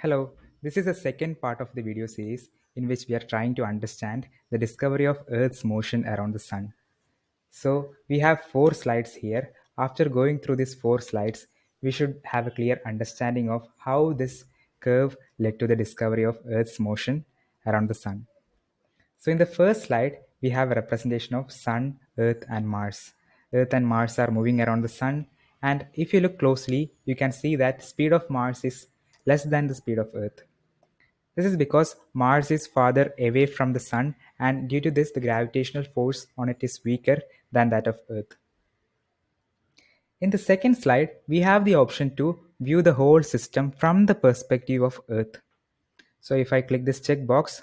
Hello, this is the second part of the video series in which we are trying to understand the discovery of Earth's motion around the Sun. So, we have four slides here. After going through these four slides, we should have a clear understanding of how this curve led to the discovery of Earth's motion around the Sun. So, in the first slide, we have a representation of Sun, Earth, and Mars. Earth and Mars are moving around the Sun, and if you look closely, you can see that speed of Mars is less than the speed of Earth. This is because Mars is farther away from the Sun, and due to this, the gravitational force on it is weaker than that of Earth. In the second slide, we have the option to view the whole system from the perspective of Earth. So if I click this checkbox,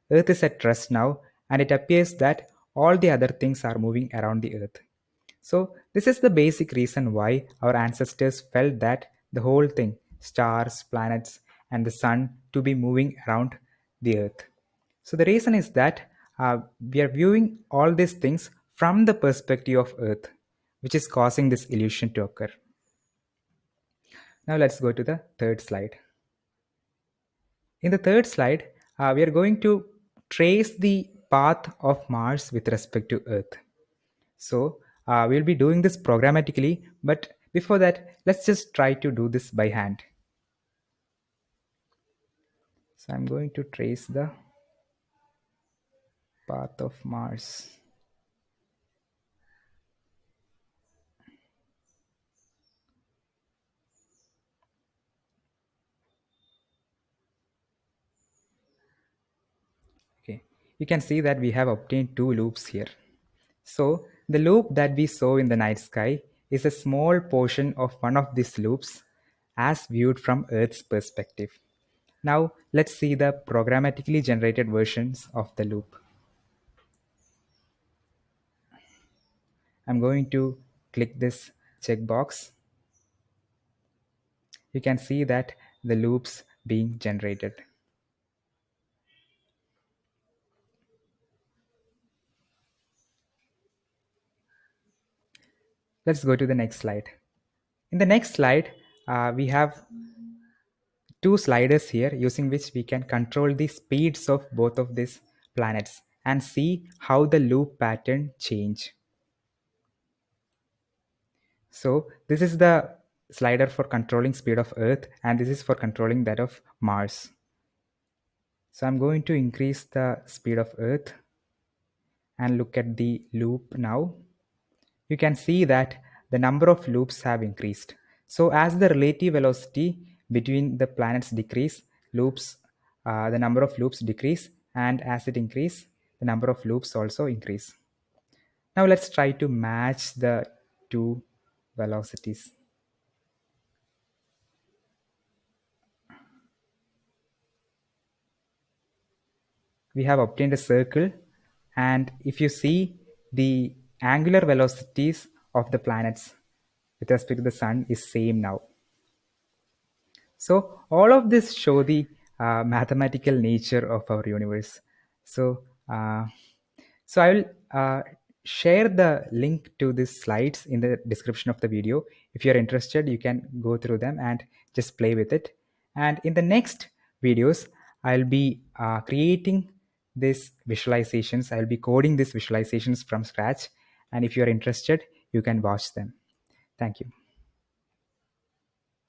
Earth is at rest now, and it appears that all the other things are moving around the Earth. So this is the basic reason why our ancestors felt that the whole thing, stars, planets, and the sun, to be moving around the Earth. So the reason is that we are viewing all these things from the perspective of Earth, which is causing this illusion to occur. Now let's go to the third slide. In the third slide, we are going to trace the path of Mars with respect to Earth. So we'll be doing this programmatically, but before that, let's just try to do this by hand. So I'm going to trace the path of Mars. Okay, you can see that we have obtained two loops here. So the loop that we saw in the night sky is a small portion of one of these loops as viewed from Earth's perspective. Now let's see the programmatically generated versions of the loop. I'm going to click this checkbox. You can see that the loops being generated. Let's go to the next slide. In the next slide, we have two sliders here using which we can control the speeds of both of these planets and see how the loop pattern change. So this is the slider for controlling speed of Earth, and this is for controlling that of Mars. So I'm going to increase the speed of Earth and look at the loop now. You can see that the number of loops have increased. So as the relative velocity between the planets decrease, the number of loops decrease, and as it increase, the number of loops also increase. Now let's try to match the two velocities. We have obtained a circle, and if you see, the angular velocities of the planets with respect to the sun is same now. So all of this show the mathematical nature of our universe. So I will share the link to these slides in the description of the video. If you're interested, you can go through them and just play with it. And in the next videos, I'll be creating these visualizations. I'll be coding these visualizations from scratch. And if you're interested, you can watch them. Thank you.